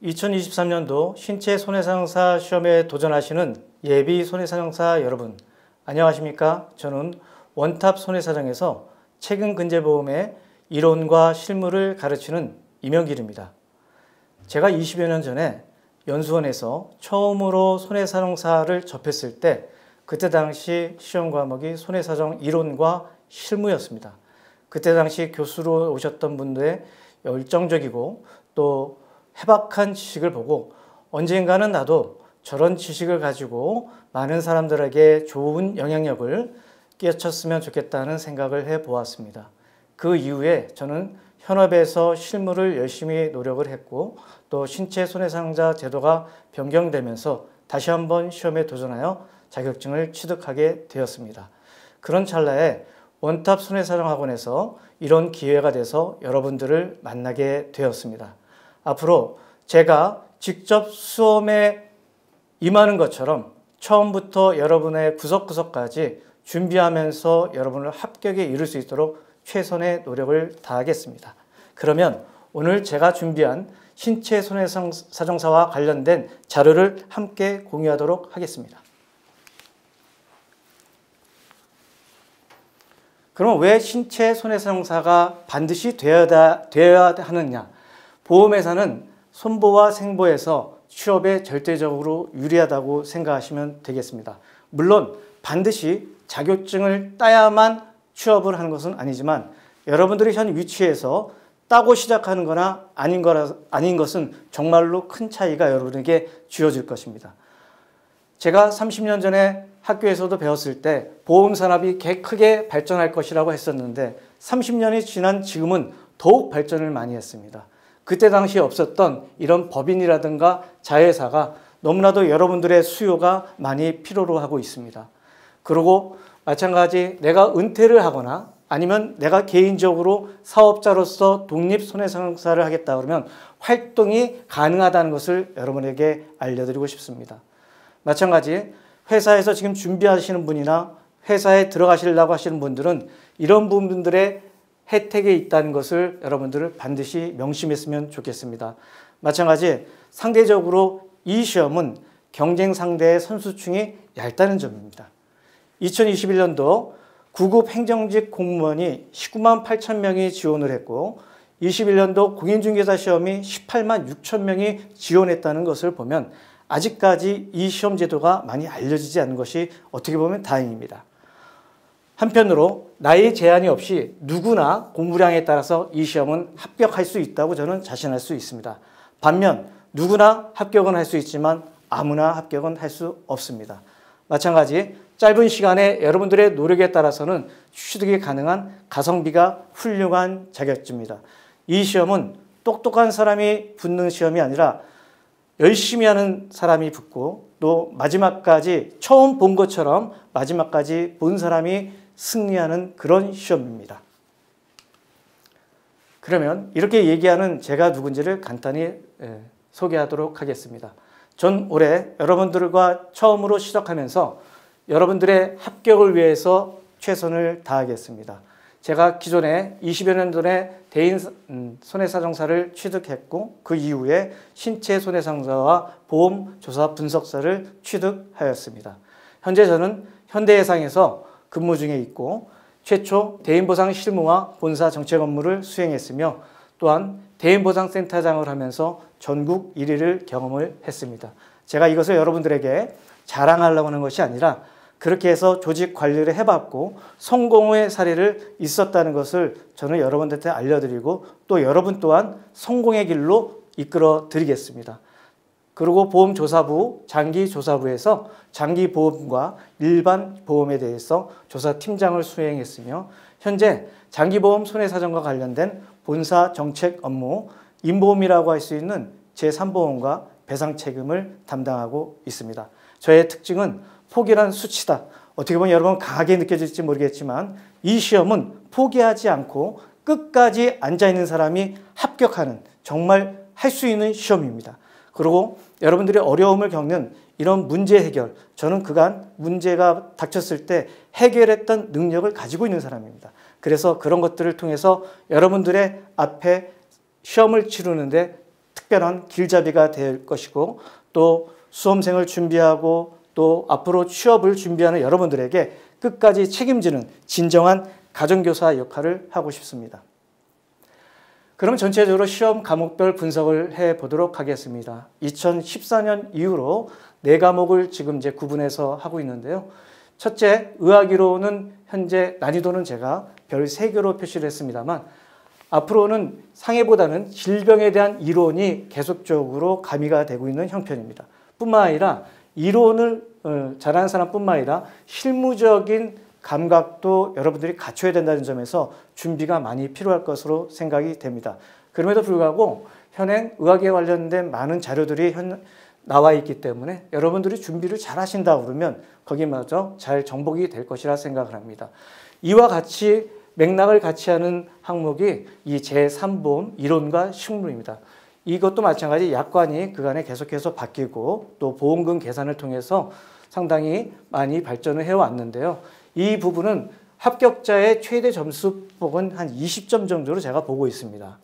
2023년도 신체 손해상사 시험에 도전하시는 예비 손해사정사 여러분, 안녕하십니까? 저는 원탑 손해사정에서 최근근제보험의 이론과 실무를 가르치는 이명길입니다. 제가 20여 년 전에 연수원에서 처음으로 손해사정사를 접했을 때 그때 당시 시험 과목이 손해사정 이론과 실무였습니다. 그때 당시 교수로 오셨던 분들의 열정적이고 또 해박한 지식을 보고 언젠가는 나도 저런 지식을 가지고 많은 사람들에게 좋은 영향력을 끼쳤으면 좋겠다는 생각을 해보았습니다. 그 이후에 저는 현업에서 실무를 열심히 노력을 했고 또 신체 손해상자 제도가 변경되면서 다시 한번 시험에 도전하여 자격증을 취득하게 되었습니다. 그런 찰나에 원탑 손해사정학원에서 이런 기회가 돼서 여러분들을 만나게 되었습니다. 앞으로 제가 직접 수험에 임하는 것처럼 처음부터 여러분의 구석구석까지 준비하면서 여러분을 합격에 이룰 수 있도록 최선의 노력을 다하겠습니다. 그러면 오늘 제가 준비한 신체 손해사정사와 관련된 자료를 함께 공유하도록 하겠습니다. 그럼 왜 신체 손해사정사가 반드시 되어야 하느냐? 보험회사는 손보와 생보에서 취업에 절대적으로 유리하다고 생각하시면 되겠습니다. 물론 반드시 자격증을 따야만 취업을 하는 것은 아니지만 여러분들이 현 위치에서 따고 시작하는 거나 아닌 것은 정말로 큰 차이가 여러분에게 주어질 것입니다. 제가 30년 전에 학교에서도 배웠을 때 보험산업이 크게 발전할 것이라고 했었는데 30년이 지난 지금은 더욱 발전을 많이 했습니다. 그때 당시에 없었던 이런 법인이라든가 자회사가 너무나도 여러분들의 수요가 많이 필요로 하고 있습니다. 그리고 마찬가지 내가 은퇴를 하거나 아니면 내가 개인적으로 사업자로서 독립손해상사를 하겠다 그러면 활동이 가능하다는 것을 여러분에게 알려드리고 싶습니다. 마찬가지 회사에서 지금 준비하시는 분이나 회사에 들어가시려고 하시는 분들은 이런 부분들의 혜택이 있다는 것을 여러분들을 반드시 명심했으면 좋겠습니다. 마찬가지 상대적으로 이 시험은 경쟁 상대의 선수층이 얇다는 점입니다. 2021년도 9급 행정직 공무원이 19만 8천 명이 지원을 했고 21년도 공인중개사 시험이 18만 6천 명이 지원했다는 것을 보면 아직까지 이 시험 제도가 많이 알려지지 않은 것이 어떻게 보면 다행입니다. 한편으로 나이 제한이 없이 누구나 공부량에 따라서 이 시험은 합격할 수 있다고 저는 자신할 수 있습니다. 반면 누구나 합격은 할 수 있지만 아무나 합격은 할 수 없습니다. 마찬가지 짧은 시간에 여러분들의 노력에 따라서는 취득이 가능한 가성비가 훌륭한 자격증입니다. 이 시험은 똑똑한 사람이 붙는 시험이 아니라 열심히 하는 사람이 붙고 또 마지막까지 처음 본 것처럼 마지막까지 본 사람이 승리하는 그런 시험입니다. 그러면 이렇게 얘기하는 제가 누군지를 간단히 소개하도록 하겠습니다. 전 올해 여러분들과 처음으로 시작하면서 여러분들의 합격을 위해서 최선을 다하겠습니다. 제가 기존에 20여 년 전에 대인 손해사정사를 취득했고 그 이후에 신체 손해상사와 보험조사 분석사를 취득하였습니다. 현재 저는 현대해상에서 근무 중에 있고 최초 대인보상 실무와 본사 정책 업무를 수행했으며 또한 대인보상센터장을 하면서 전국 1위를 경험을 했습니다. 제가 이것을 여러분들에게 자랑하려고 하는 것이 아니라 그렇게 해서 조직 관리를 해봤고 성공의 사례를 있었다는 것을 저는 여러분들한테 알려드리고 또 여러분 또한 성공의 길로 이끌어 드리겠습니다. 그리고 보험조사부, 장기조사부에서 장기보험과 일반 보험에 대해서 조사팀장을 수행했으며 현재 장기보험 손해사정과 관련된 본사 정책 업무, 임보험이라고 할 수 있는 제3보험과 배상 책임을 담당하고 있습니다. 저의 특징은 포기란 수치다. 어떻게 보면 여러분 강하게 느껴질지 모르겠지만 이 시험은 포기하지 않고 끝까지 앉아있는 사람이 합격하는 정말 할 수 있는 시험입니다. 그리고 여러분들이 어려움을 겪는 이런 문제 해결, 저는 그간 문제가 닥쳤을 때 해결했던 능력을 가지고 있는 사람입니다. 그래서 그런 것들을 통해서 여러분들의 앞에 시험을 치르는데 특별한 길잡이가 될 것이고 또 수험생을 준비하고 또 앞으로 취업을 준비하는 여러분들에게 끝까지 책임지는 진정한 가정교사 역할을 하고 싶습니다. 그럼 전체적으로 시험 과목별 분석을 해보도록 하겠습니다. 2014년 이후로 4과목을 지금 이제 구분해서 하고 있는데요. 첫째, 의학이론은 현재 난이도는 제가 별 3개로 표시를 했습니다만 앞으로는 상해보다는 질병에 대한 이론이 계속적으로 가미가 되고 있는 형편입니다. 뿐만 아니라 이론을 잘하는 사람뿐만 아니라 실무적인 감각도 여러분들이 갖춰야 된다는 점에서 준비가 많이 필요할 것으로 생각이 됩니다. 그럼에도 불구하고 현행 의학에 관련된 많은 자료들이 나와 있기 때문에 여러분들이 준비를 잘 하신다 그러면 거기마저 잘 정복이 될 것이라 생각을 합니다. 이와 같이 맥락을 같이 하는 항목이 이 제3보험 이론과 식물입니다. 이것도 마찬가지 약관이 그간에 계속해서 바뀌고 또 보험금 계산을 통해서 상당히 많이 발전을 해왔는데요. 이 부분은 합격자의 최대 점수폭은 한 20점 정도로 제가 보고 있습니다.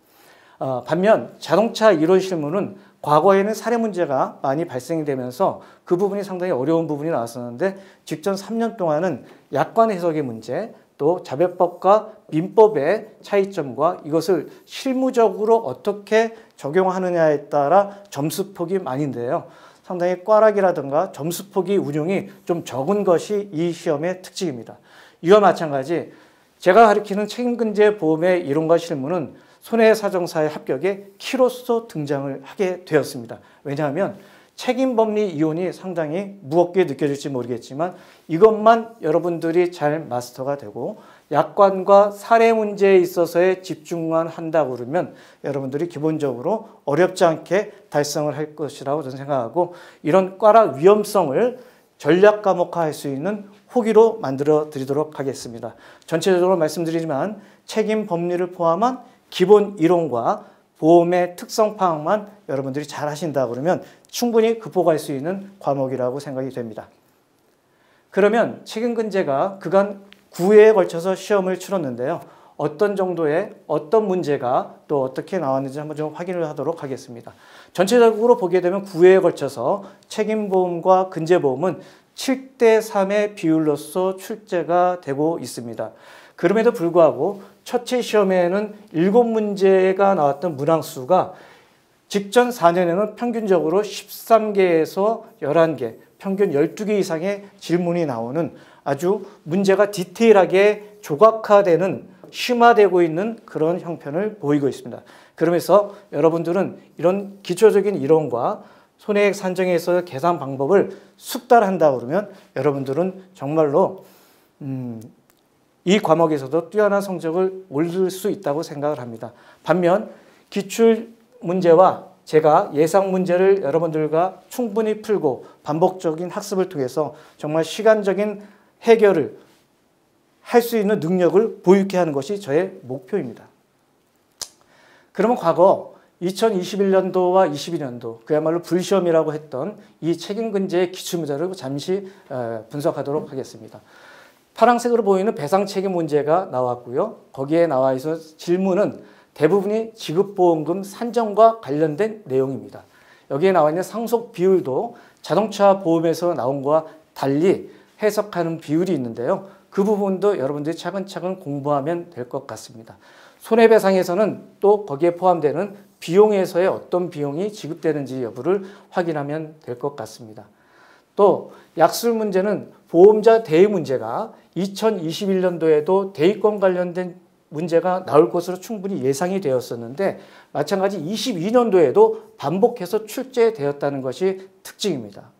반면 자동차 이론 실무는 과거에는 사례 문제가 많이 발생이 되면서 그 부분이 상당히 어려운 부분이 나왔었는데 직전 3년 동안은 약관 해석의 문제 또 자별법과 민법의 차이점과 이것을 실무적으로 어떻게 적용하느냐에 따라 점수폭이 많은데요. 상당히 꽈락이라든가 점수폭이 운용이 좀 적은 것이 이 시험의 특징입니다. 이와 마찬가지 제가 가리키는 책임근제 보험의 이론과 실무는 손해사정사의 합격에 키로서 등장을 하게 되었습니다. 왜냐하면 책임법리 이론이 상당히 무겁게 느껴질지 모르겠지만 이것만 여러분들이 잘 마스터가 되고 약관과 사례 문제에 있어서의 집중만 한다고 그러면 여러분들이 기본적으로 어렵지 않게 달성을 할 것이라고 저는 생각하고 이런 꽈락 위험성을 전략 과목화할 수 있는 호기로 만들어 드리도록 하겠습니다. 전체적으로 말씀드리지만 책임 법리를 포함한 기본 이론과 보험의 특성 파악만 여러분들이 잘 하신다 그러면 충분히 극복할 수 있는 과목이라고 생각이 됩니다. 그러면 책임근제가 그간 9회에 걸쳐서 시험을 치렀는데요. 어떤 정도의 어떤 문제가 또 어떻게 나왔는지 한번 좀 확인을 하도록 하겠습니다. 전체적으로 보게 되면 9회에 걸쳐서 책임보험과 근제보험은 7대3의 비율로서 출제가 되고 있습니다. 그럼에도 불구하고 첫째 시험에는 7문제가 나왔던 문항수가 직전 4년에는 평균적으로 13개에서 11개, 평균 12개 이상의 질문이 나오는 아주 문제가 디테일하게 조각화되는 심화되고 있는 그런 형편을 보이고 있습니다. 그러면서 여러분들은 이런 기초적인 이론과 손해액 산정에서 계산 방법을 숙달한다 그러면 여러분들은 정말로 이 과목에서도 뛰어난 성적을 올릴 수 있다고 생각을 합니다. 반면 기출 문제와 제가 예상 문제를 여러분들과 충분히 풀고 반복적인 학습을 통해서 정말 시간적인 해결을 할 수 있는 능력을 보유케 하는 것이 저의 목표입니다. 그러면 과거 2021년도와 22년도 그야말로 불시험이라고 했던 이 책임근제의 기출문제를 잠시 분석하도록 하겠습니다. 파란색으로 보이는 배상책임 문제가 나왔고요. 거기에 나와 있어 질문은 대부분이 지급보험금 산정과 관련된 내용입니다. 여기에 나와 있는 상속 비율도 자동차 보험에서 나온 것과 달리 해석하는 비율이 있는데요. 그 부분도 여러분들이 차근차근 공부하면 될 것 같습니다. 손해배상에서는 또 거기에 포함되는 비용에서의 어떤 비용이 지급되는지 여부를 확인하면 될 것 같습니다. 또 약술 문제는 보험자 대위 문제가 2021년도에도 대위권 관련된 문제가 나올 것으로 충분히 예상이 되었었는데 마찬가지 22년도에도 반복해서 출제되었다는 것이 특징입니다.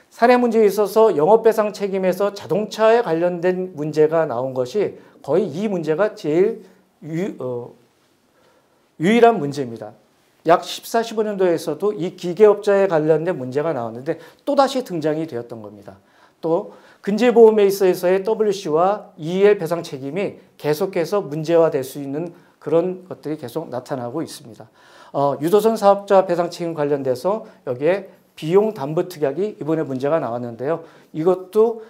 사례 문제에 있어서 영업배상 책임에서 자동차에 관련된 문제가 나온 것이 거의 이 문제가 제일 유일한 문제입니다. 약 14, 15년도에서도 이 기계업자에 관련된 문제가 나왔는데 또다시 등장이 되었던 겁니다. 또 근제보험에 있어서의 WC와 EL 배상 책임이 계속해서 문제화될 수 있는 그런 것들이 계속 나타나고 있습니다. 유도선 사업자 배상 책임 관련돼서 여기에 비용 담보 특약이 이번에 문제가 나왔는데요. 이것도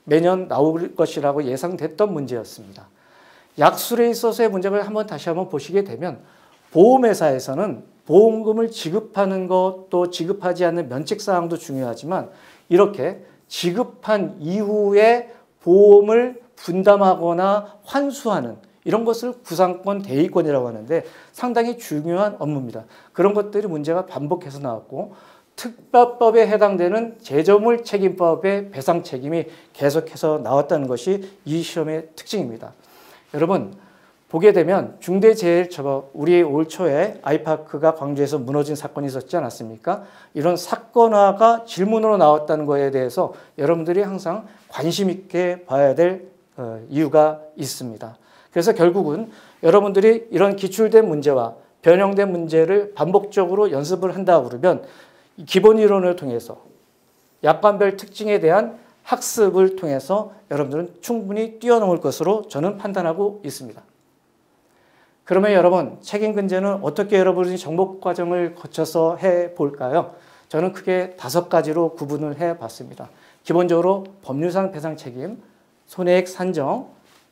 매년 나올 것이라고 예상됐던 문제였습니다. 약술에 있어서의 문제를 다시 한번 보시게 되면 보험회사에서는 보험금을 지급하는 것, 또 지급하지 않는 면책사항도 중요하지만 이렇게 지급한 이후에 보험을 분담하거나 환수하는 이런 것을 구상권 대위권이라고 하는데 상당히 중요한 업무입니다. 그런 것들이 문제가 반복해서 나왔고 특별법에 해당되는 제조물 책임법의 배상 책임이 계속해서 나왔다는 것이 이 시험의 특징입니다. 여러분 보게 되면 중대재해처벌, 우리 올 초에 아이파크가 광주에서 무너진 사건이 있었지 않았습니까? 이런 사건화가 질문으로 나왔다는 것에 대해서 여러분들이 항상 관심 있게 봐야 될 이유가 있습니다. 그래서 결국은 여러분들이 이런 기출된 문제와 변형된 문제를 반복적으로 연습을 한다 그러면 기본 이론을 통해서 약관별 특징에 대한 학습을 통해서 여러분들은 충분히 뛰어넘을 것으로 저는 판단하고 있습니다. 그러면 여러분 책임근제는 어떻게 여러분이 정복 과정을 거쳐서 해볼까요? 저는 크게 5가지로 구분을 해봤습니다. 기본적으로 법률상 배상책임, 손해액 산정,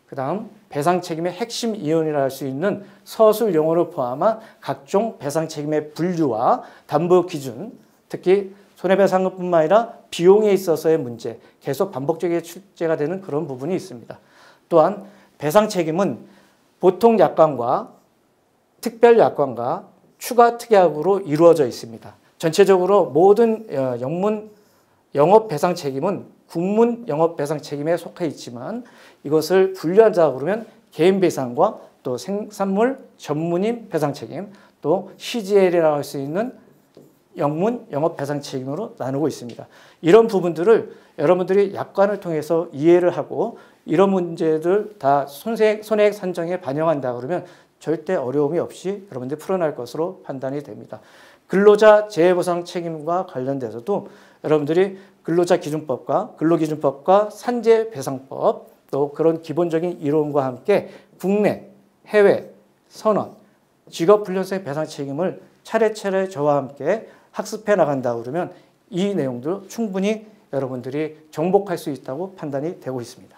그 다음 배상책임의 핵심 이론이라 할 수 있는 서술 용어를 포함한 각종 배상책임의 분류와 담보 기준, 특히 손해배상금뿐만 아니라 비용에 있어서의 문제, 계속 반복적인 출제가 되는 그런 부분이 있습니다. 또한 배상책임은 보통 약관과 특별 약관과 추가 특약으로 이루어져 있습니다. 전체적으로 모든 영업 배상 책임은 국문 영업 배상 책임에 속해 있지만 이것을 분류하자 그러면 개인 배상과 또 생산물 전문인 배상 책임, 또 CGL이라고 할 수 있는 영문 영업 배상 책임으로 나누고 있습니다. 이런 부분들을 여러분들이 약관을 통해서 이해를 하고 이런 문제들 다 손해액 산정에 반영한다 그러면 절대 어려움이 없이 여러분들이 풀어날 것으로 판단이 됩니다. 근로자 재해보상 책임과 관련돼서도 여러분들이 근로자기준법과 근로기준법과 산재배상법 또 그런 기본적인 이론과 함께 국내, 해외, 선언, 직업훈련생 배상 책임을 차례차례 저와 함께 학습해 나간다 그러면 이 내용도 충분히 여러분들이 정복할 수 있다고 판단이 되고 있습니다.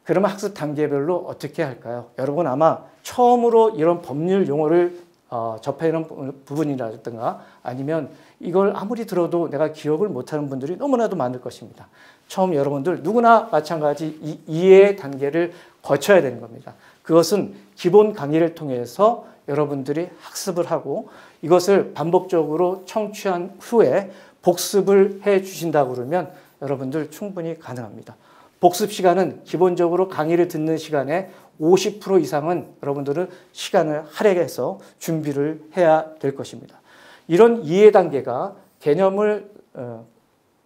그러면 학습 단계별로 어떻게 할까요? 여러분 아마 처음으로 이런 법률 용어를 접하는 부분이라든가 아니면 이걸 아무리 들어도 내가 기억을 못하는 분들이 너무나도 많을 것입니다. 처음 여러분들 누구나 마찬가지 이 이해 단계를 거쳐야 되는 겁니다. 그것은 기본 강의를 통해서 여러분들이 학습을 하고 이것을 반복적으로 청취한 후에 복습을 해 주신다 그러면 여러분들 충분히 가능합니다. 복습 시간은 기본적으로 강의를 듣는 시간에 50% 이상은 여러분들은 시간을 할애해서 준비를 해야 될 것입니다. 이런 이해 단계가 개념을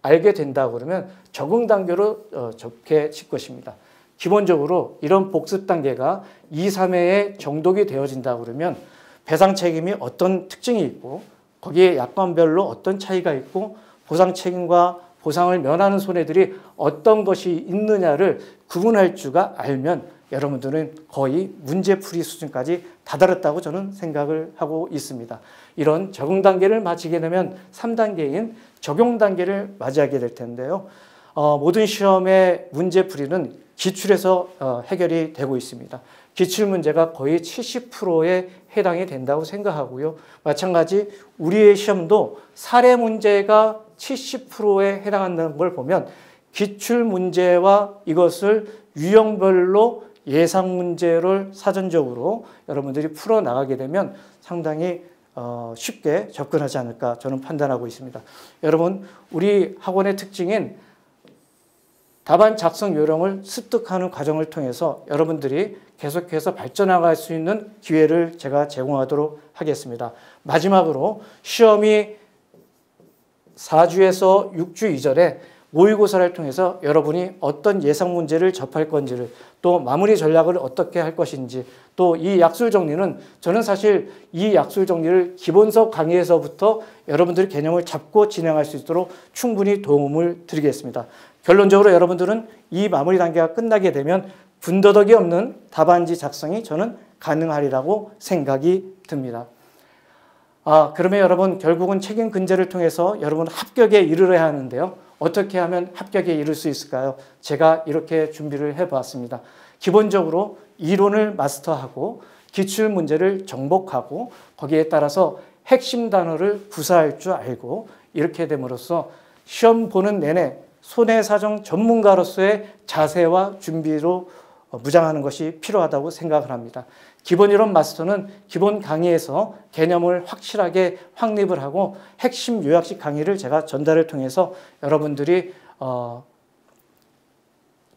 알게 된다 그러면 적응 단계로 접해질 것입니다. 기본적으로 이런 복습 단계가 2, 3회에 정독이 되어진다 그러면 배상 책임이 어떤 특징이 있고 거기에 약관별로 어떤 차이가 있고 보상 책임과 보상을 면하는 손해들이 어떤 것이 있느냐를 구분할 줄가 알면 여러분들은 거의 문제풀이 수준까지 다다랐다고 저는 생각을 하고 있습니다. 이런 적응 단계를 마치게 되면 3단계인 적용 단계를 맞이하게 될 텐데요. 모든 시험의 문제풀이는 기출에서 해결이 되고 있습니다. 기출 문제가 거의 70%에 해당이 된다고 생각하고요. 마찬가지 우리의 시험도 사례 문제가 70%에 해당한다는 걸 보면 기출 문제와 이것을 유형별로 예상 문제를 사전적으로 여러분들이 풀어나가게 되면 상당히 쉽게 접근하지 않을까 저는 판단하고 있습니다. 여러분 우리 학원의 특징인 답안 작성 요령을 습득하는 과정을 통해서 여러분들이 계속해서 발전해갈 수 있는 기회를 제가 제공하도록 하겠습니다. 마지막으로 시험이 4주에서 6주 이전에 모의고사를 통해서 여러분이 어떤 예상 문제를 접할 건지를 또 마무리 전략을 어떻게 할 것인지 또 이 약술 정리는 저는 사실 이 약술 정리를 기본서 강의에서부터 여러분들의 개념을 잡고 진행할 수 있도록 충분히 도움을 드리겠습니다. 결론적으로 여러분들은 이 마무리 단계가 끝나게 되면 군더더기 없는 답안지 작성이 저는 가능하리라고 생각이 듭니다. 그러면 여러분 결국은 책임 근제를 통해서 여러분 합격에 이르러야 하는데요. 어떻게 하면 합격에 이를 수 있을까요? 제가 이렇게 준비를 해보았습니다. 기본적으로 이론을 마스터하고 기출 문제를 정복하고 거기에 따라서 핵심 단어를 구사할 줄 알고 이렇게 됨으로써 시험 보는 내내 손해사정 전문가로서의 자세와 준비로 무장하는 것이 필요하다고 생각을 합니다. 기본이론 마스터는 기본 강의에서 개념을 확실하게 확립을 하고 핵심 요약식 강의를 제가 전달을 통해서 여러분들이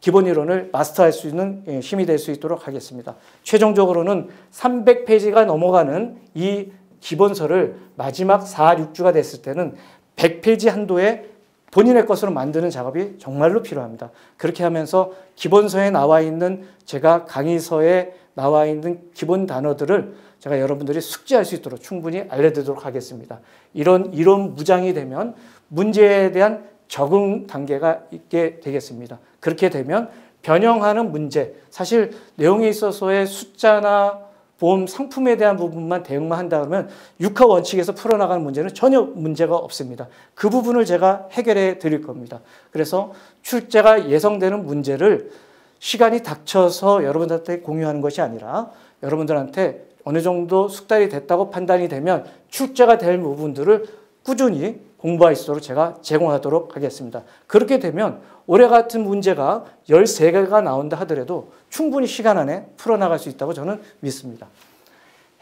기본이론을 마스터할 수 있는 힘이 될 수 있도록 하겠습니다. 최종적으로는 300페이지가 넘어가는 이 기본서를 마지막 4, 6주가 됐을 때는 100페이지 한도의 본인의 것으로 만드는 작업이 정말로 필요합니다. 그렇게 하면서 기본서에 나와 있는 제가 강의서에 나와 있는 기본 단어들을 제가 여러분들이 숙지할 수 있도록 충분히 알려드리도록 하겠습니다. 이런 이론 무장이 되면 문제에 대한 적응 단계가 있게 되겠습니다. 그렇게 되면 변형하는 문제, 사실 내용에 있어서의 숫자나 보험 상품에 대한 부분만 대응만 한다 그러면 육하 원칙에서 풀어나가는 문제는 전혀 문제가 없습니다. 그 부분을 제가 해결해 드릴 겁니다. 그래서 출제가 예상되는 문제를 시간이 닥쳐서 여러분들한테 공유하는 것이 아니라 여러분들한테 어느 정도 숙달이 됐다고 판단이 되면 출제가 될 부분들을 꾸준히 공부할 수 있도록 제가 제공하도록 하겠습니다. 그렇게 되면 올해 같은 문제가 13개가 나온다 하더라도 충분히 시간 안에 풀어나갈 수 있다고 저는 믿습니다.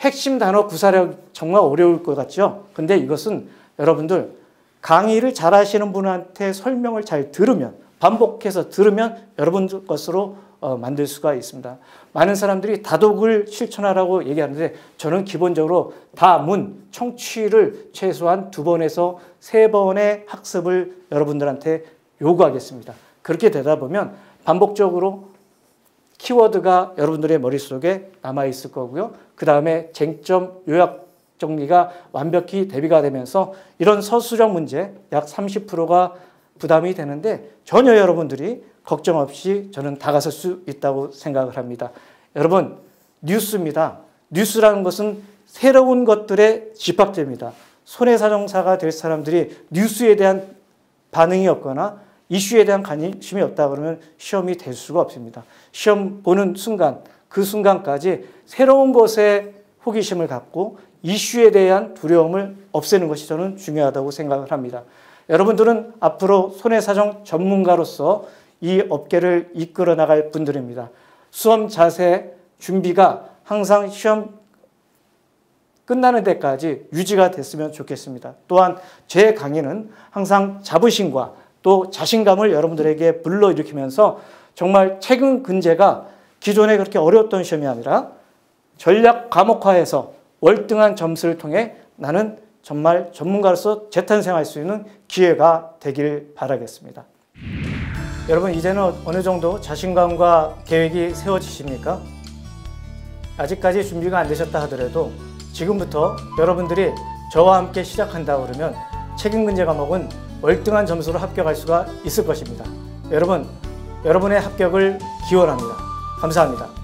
핵심 단어 구사력 정말 어려울 것 같죠? 근데 이것은 여러분들 강의를 잘 하시는 분한테 설명을 잘 들으면, 반복해서 들으면 여러분들 것으로 만들 수가 있습니다. 많은 사람들이 다독을 실천하라고 얘기하는데 저는 기본적으로 다문, 청취를 최소한 2번에서 3번의 학습을 여러분들한테 요구하겠습니다. 그렇게 되다 보면 반복적으로 키워드가 여러분들의 머릿속에 남아있을 거고요. 그 다음에 쟁점, 요약 정리가 완벽히 대비가 되면서 이런 서술형 문제 약 30%가 부담이 되는데 전혀 여러분들이 걱정 없이 저는 다가설 수 있다고 생각을 합니다. 여러분, 뉴스입니다. 뉴스라는 것은 새로운 것들의 집합제입니다. 손해사정사가 될 사람들이 뉴스에 대한 반응이 없거나 이슈에 대한 관심이 없다 그러면 시험이 될 수가 없습니다. 시험 보는 순간, 그 순간까지 새로운 것에 호기심을 갖고 이슈에 대한 두려움을 없애는 것이 저는 중요하다고 생각을 합니다. 여러분들은 앞으로 손해사정 전문가로서 이 업계를 이끌어 나갈 분들입니다. 수험 자세 준비가 항상 시험 끝나는 데까지 유지가 됐으면 좋겠습니다. 또한 제 강의는 항상 자부심과 또 자신감을 여러분들에게 불러일으키면서 정말 최근 근제가 기존에 그렇게 어려웠던 시험이 아니라 전략 과목화해서 월등한 점수를 통해 나는 정말 전문가로서 재탄생할 수 있는 기회가 되길 바라겠습니다. 여러분, 이제는 어느 정도 자신감과 계획이 세워지십니까? 아직까지 준비가 안 되셨다 하더라도 지금부터 여러분들이 저와 함께 시작한다 그러면 최근 근제 과목은 월등한 점수로 합격할 수가 있을 것입니다. 여러분, 여러분의 합격을 기원합니다. 감사합니다.